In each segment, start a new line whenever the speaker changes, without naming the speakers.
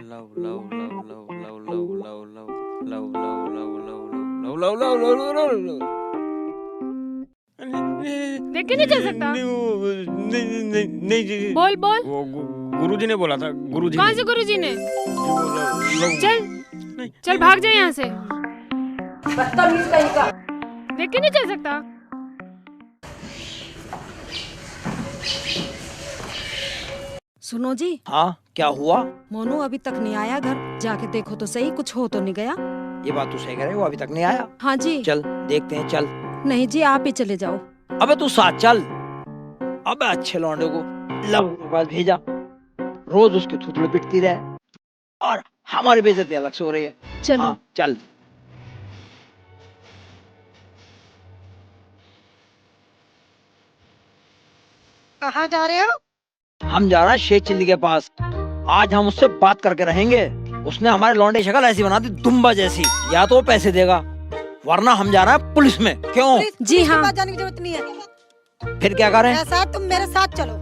love, love, love, love, love, love, love, love, love, love, love, love, love, love, love, love, love, love.
देख के नहीं चल सकता।
नहीं जी,
बोल बोल।
वो गुरुजी ने बोला था, गुरुजी
कौन से गुरुजी ने? चल
नहीं,
चल भाग जा यहाँ से।
बदतमीज कहीं का।
देख के नहीं चल सकता।
सुनो जी।
हाँ, क्या हुआ?
मोनू अभी तक नहीं आया घर, जाके देखो तो सही, कुछ हो तो नहीं गया।
ये बात तू सही कह रही है, वो अभी तक नहीं आया।
हाँ जी।
चल देखते हैं, चल।
नहीं जी, आप ही चले जाओ।
अबे तू साथ चल। अबे अच्छे लौंडे को लव के पास भेजा, रोज उसके थुथड़े पिटती रहे और हमारी बेइज्जती अलग से हो रही है।
चलो।
हाँ, चल।
कहाँ जा रहे हो?
हम जा रहे हैं शेख चिल्ली के पास। आज हम उससे बात करके रहेंगे। उसने हमारे लौंडे की शक्ल ऐसी बना दी, दुम्बा जैसी। या तो वो पैसे देगा, वरना हम जा रहे हैं पुलिस में। क्यों?
जी
पुलिस के
हाँ।
पास जाने की जरूरत नहीं है।
फिर क्या करें?
ऐसा तुम मेरे साथ चलो।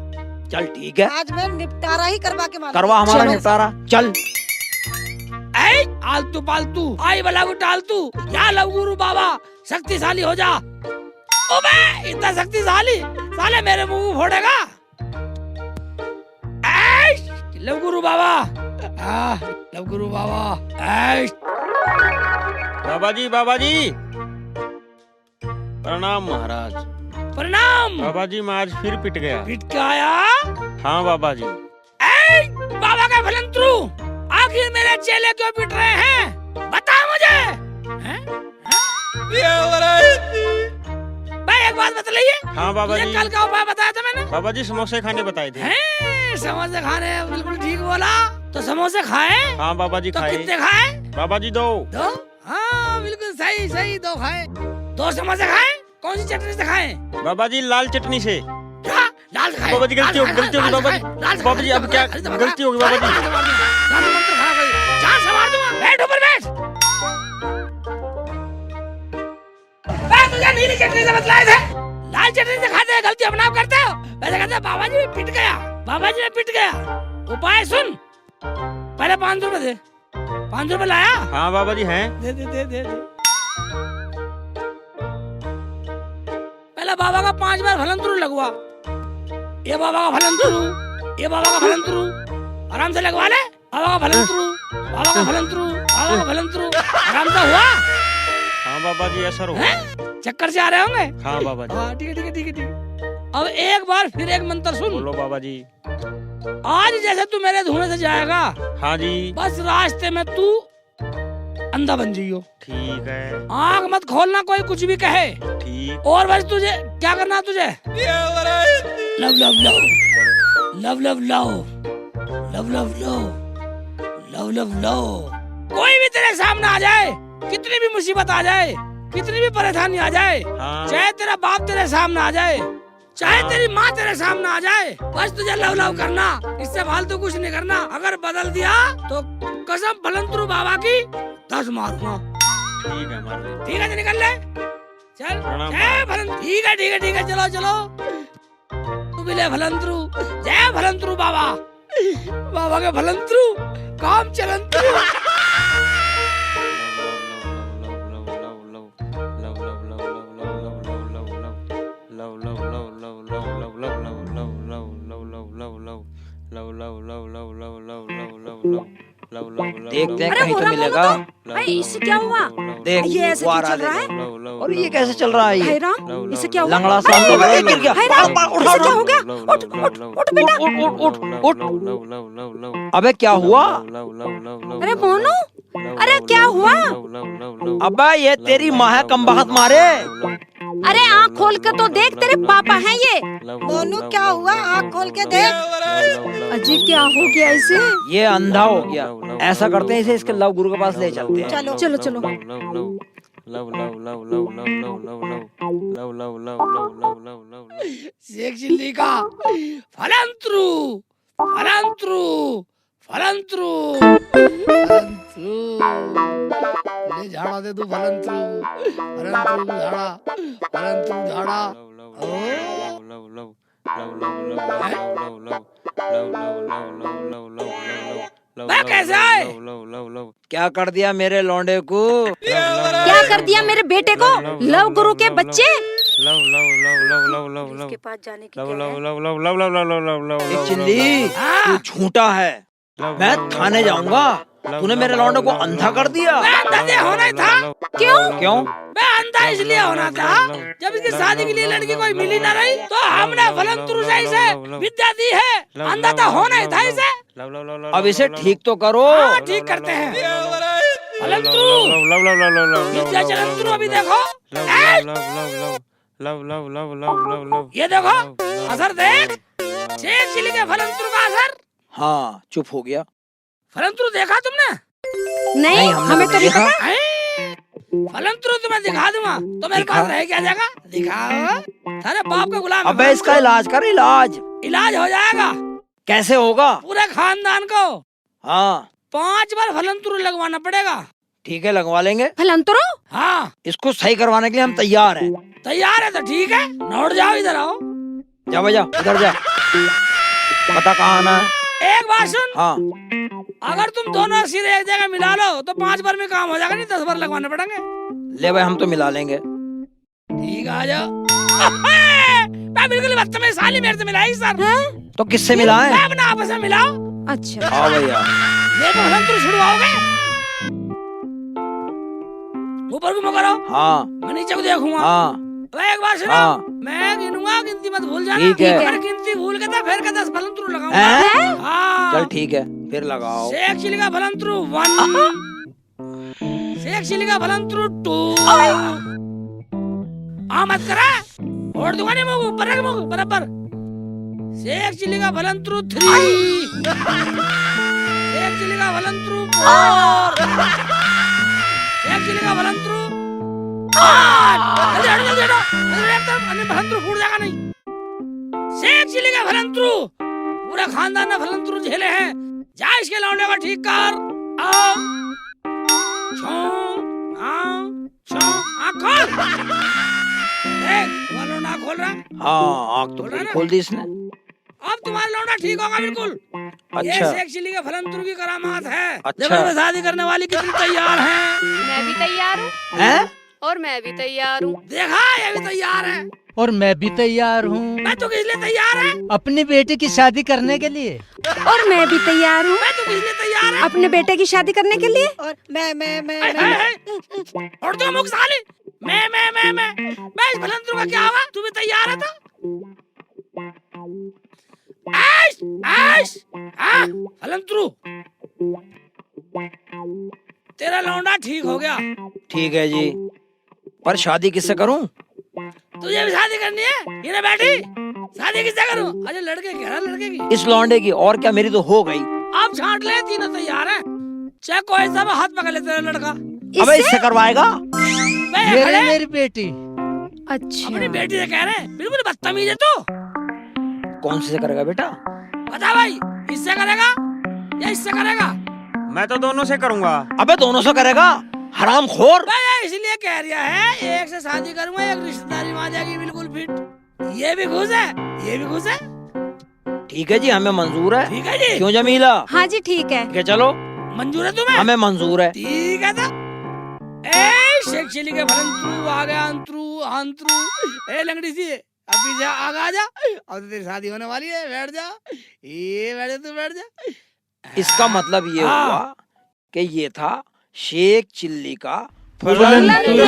चल ठीक है,
आज मैं निपटारा ही करवा के मारूंगी।
करवा हमारा
चलो।
निपटारा। चल।
आलतू पालतू आई बला को टालतू, या लव गुरु बाबा शक्तिशाली हो जा। ओबे इतना शक्तिशाली, साले मेरे मुंह को फोड़ेगा। लव गुरु बाबा, लव गुरु बाबा।
बाबा जी, बाबा जी, प्रणाम महाराज।
प्रणाम।
बाबा जी, मैं आज फिर पिट गया।
पिट के आया?
हाँ बाबा जी।
बाबा का भलंतरू, आखिर मेरे चेले क्यों पिट रहे हैं? बता मुझे। हैं? भाई एक बात बतलाइए।
हाँ बाबा
तुझे
जी।
कल का उपाय बताया था मैंने।
बाबा जी समोसे खाने बताए थे।
हैं, समोसे खाने, बिल्कुल ठीक बोला। तो समोसे खाए?
हाँ बाबा जी
तो
खाए।
कितने खाए?
बाबा जी 2।
दो? हाँ बिल्कुल सही सही, 2 खाए। 2 समोसे खाए? कौन सी चटनी से खाए?
बाबा जी लाल चटनी से।
क्या? लाल खाए?
बाबा जी गलती होगी, गलती होगी बाबा जी। बाबा जी अब क्या गलती होगी बाबा जी?
जान संभाल दूंगा। बैठ ऊपर बैठ। मैं तुझे नीली चटनी से बतलाए थे, लाल चटनी से खाते हैं, गलती अपना आप करते हो। वैसे कहते हैं बाबा जी पिट गया, बाबा जी ने पिट गया। उपाय सुन, पहले 500 रुपए दे। 500 रुपए लाया?
हाँ बाबा जी हैं।
दे दे दे दे दे। पहले बाबा का 5 बार भलंतरू लगवा। ये बाबा का भलंतरू, ये बाबा का भलंतरू, आराम से लगवा ले। बाबा का भलंतरू, बाबा का भलंतरू, बाबा का भलंतरू, आराम से हुआ?
हाँ बाबा जी असर हो।
चक्कर से आ रहे होंगे?
हाँ बाबा जी।
हाँ ठीक है ठीक है ठीक है ठीक है। अब एक बार फिर एक मंत्र सुन।
बोलो बाबा जी।
आज जैसे तू मेरे धुएं से जाएगा,
हाँ जी।
बस रास्ते में तू अंधा बन जाइयो।
ठीक है।
आँख मत खोलना कोई कुछ भी कहे।
ठीक।
और बस तुझे क्या करना है? तुझे love love love, love love love, love love love, love love love. कोई भी तेरे सामने आ जाए, कितनी भी मुसीबत आ जाए, कितनी भी परेशानी आ जाए,
हाँ।
चाहे तेरा बाप तेरे सामने आ जाए, चाहे तेरी माँ तेरे सामने आ जाए, बस तुझे लव लव करना, इससे फालतू कुछ नहीं करना। अगर बदल दिया तो कसम भलंतरू बाबा की 10 मारूंगा।
ठीक है मार ले।
ठीक है तो निकल ले, चल।
प्रणाम।
जय भलंतरू। ठीक है ठीक है ठीक है, चलो चलो। तू भी ले भलंतरू। जय भलंतरू बाबा, बाबा के भलंतरू काम चलंतरू।
देखते हैं
अरे
कहीं
हो
तो
रहा
मिलेगा।
मोनू, भाई इससे क्या हुआ?
देख
ये ऐसे
वो आ
क्यों
रहा
चल रहा
है।
है?
और ये कैसे चल रहा है?
भाई
ये
राम, इससे क्या हुआ?
लंगड़ा सा गिर गया।
भाई राम, इससे क्या हो गया? उठ उठ उठ बेटा।
उठ उठ। अबे क्या हुआ?
अरे मोनू, अरे क्या हुआ?
अबे ये तेरी माँ है, कमबख्त मारे।
अरे आँख खोल के तो देख, तेरे पापा हैं ये।
मोनू क्या हुआ? आँख खोल के देख।
अजी क्या हो गया इसे?
ये अंधा हो गया। ऐसा करते हैं, इसे इसके लव गुरु के पास ले चलते हैं।
चलो
चलो चलो।
शेख चिल्ली का फलंतरू, फलंतरू, फलंतरू, फलंतरू। ले झाड़ा दे तू फलंतरू, फलंतरू झाड़ा, फलंतरू झाड़ा। मैं कैसे आए?
क्या कर दिया मेरे लौंडे को?
क्या कर दिया मेरे बेटे को? लव गुरु के बच्चे।
Love love love love love love love
इसके पास जाने की
लव
क्या
लव
है?
Love love love love love love love
एक चिल्ली, तू झूठा है। मैं थाने जाऊंगा। तूने मेरे लौंडे को अंधा कर दिया।
अंधा होना ही था।
क्यों?
मैं अंधा इसलिए होना था, जब इसकी शादी के लिए लड़की कोई मिली ना रही तो हमने फलंतुरु से इसे विद्या दी है। अंधा तो होना ही था इसे।
अब इसे ठीक तो करो।
हाँ, ठीक करते हैं। फलंतुरु, विद्या चलंतुरु, अभी देखो। ये देखो असर देख, शेख चिल्ली के फलंतुरु का असर।
हाँ, चुप हो गया।
फलंतुरु देखा तुमने?
नहीं, हमें तो नहीं
देखा।
पता।
फलंतुरु तुम्हें दिखा दूंगा तो मेरे पास रह क्या जाएगा? दिखाओ। सारे बाप का गुलाम है
अबे इसका इलाज कर, इलाज।
इलाज हो जाएगा
कैसे होगा?
पूरे खानदान को
हाँ
5 बार फलंतुरु लगवाना पड़ेगा।
ठीक है, लगवा लेंगे।
फलंतुरु,
हाँ
इसको सही करवाने के लिए हम तैयार हैं।
तैयार है तो ठीक है, नोट जाओ, इधर आओ।
जा भैया, इधर जा। पता कहाँ आना है?
एक बात सुन,
हाँ,
अगर तुम दोनों सिरे एक जगह मिला लो तो 5 बार में काम हो जाएगा, नहीं 10 बार लगवाने पड़ेंगे।
ले भाई, हम तो मिला लेंगे।
ठीक है, आ जाओ। मैं बिल्कुल बदतमीज साली मेरे से मिलाई सर।
तो किससे मिला है?
मैं अपना आपस में मिलाओ।
अच्छा।
हाँ भैया।
मेरे को फलंतुरु छुड़वाओगे? ऊपर को मुँह करो,
हाँ
मैं नीचे को देखूंगा।
हाँ
तो एक बार सुनो,
हाँ।
मैं गिनूंगा, गिनती मत भूल जाना।
ठीक है।
अगर गिनती भूल के तो फिर का 10 फलंतुरु लगाऊंगा।
हैं?
हाँ।
चल ठीक है, फिर लगाओ।
शेख चिल्ली का फलंतुरु 1, शेख चिल्ली का फलंतुरु 2। मत करा, छोड़ दूंगा नहीं मुँह, ऊपर रख मुँह बराबर। शेख चिल्ली का फलंतुरु 3, शेख चिल्ली का फलंतुरु 4, शेख चिल्ली का फलंतुरु 8। जल्दी हटो, जल्दी हटो, एकदम अन्य फलंतुरु फूट जाएगा नहीं। शेख चिल्ली का फलंतुरु, पूरा खानदान ने फलंतुरु झेले हैं। जा इसके लौंडे को ठीक कर। आओ, आँख खोल। देख, तुम्हारा लौंडा आँख खोल रहा है।
हाँ, आँख तो
खोल रहा है ना?
खोल दी इसने।
अब तुम्हारा लौंडा ठीक होगा बिल्कुल। ये
अच्छा।
शेख चिल्ली के फलंतुरु की करामात है।
अच्छा।
देखो शादी करने वाली कितनी तैयार है।
मैं भी तैयार हूँ
हैं?
और मैं भी तैयार हूँ।
देखा, ये भी तैयार है।
और मैं भी तैयार हूँ
मैं तो किस लिए तैयार है?
अपनी बेटी की शादी करने के लिए।
और मैं भी तैयार हूँ
मैं तो किस लिए तैयार है?
अपने बेटे की शादी करने के लिए।
और मैं
और तो मुख साले, मैं इस फलंतुरु का क्या होगा? तू भी तैयार है तो? ऐश, ऐश, हाँ, फलंतुरु, तेरा लौंडा ठीक हो गया।
ठीक है जी, पर शादी किससे करूं?
तुझे भी शादी करनी है? ये ना बैठी, शादी किससे करूं? अरे लड़के की है, लड़के की।
इस लौंडे की, और क्या, मेरी तो हो गई।
आप छांट ले, तीनों तैयार हैं। चाहे कोई सा भी हाथ पकड़ ले तेरा लड़का।
अबे इससे करवाएगा?
मैं
ये
खड़े,
रही मेरी बेटी।
अच्छा।
अपनी बेटी से कह रहे हैं, बिल्कुल बदतमीज है तू।
कौन से करेगा बेटा?
बता भाई, इससे करेगा या इससे करेगा?
मैं तो दोनों से करूंगा।
अबे दोनों से करेगा, हरामखोर।
मैं इसलिए कह रिया है, एक से शादी करूंगा, एक रिश्तेदारी में आ जाएगी बिल्कुल फिट। ये भी खुश है, ये भी खुश है।
ठीक है जी, हमें मंजूर है।
ठीक है जी,
क्यों जमीला?
हाँ जी, ठीक है।
ठीक है, चलो,
मंजूर है तुम्हें?
हमें मंजूर है।
ठीक है तो ए शेख चिल्ली के फलंतुरु आ गया, अंतरू। ए लंगड़ी सी, अभी जा, आ जा। अब तो तेरी शादी होने वाली है, बैठ जा। ये बैठ जा, तू बैठ जा।
इसका मतलब ये
हाँ।
हुआ कि ये था शेख चिल्ली का
फलंतुरु।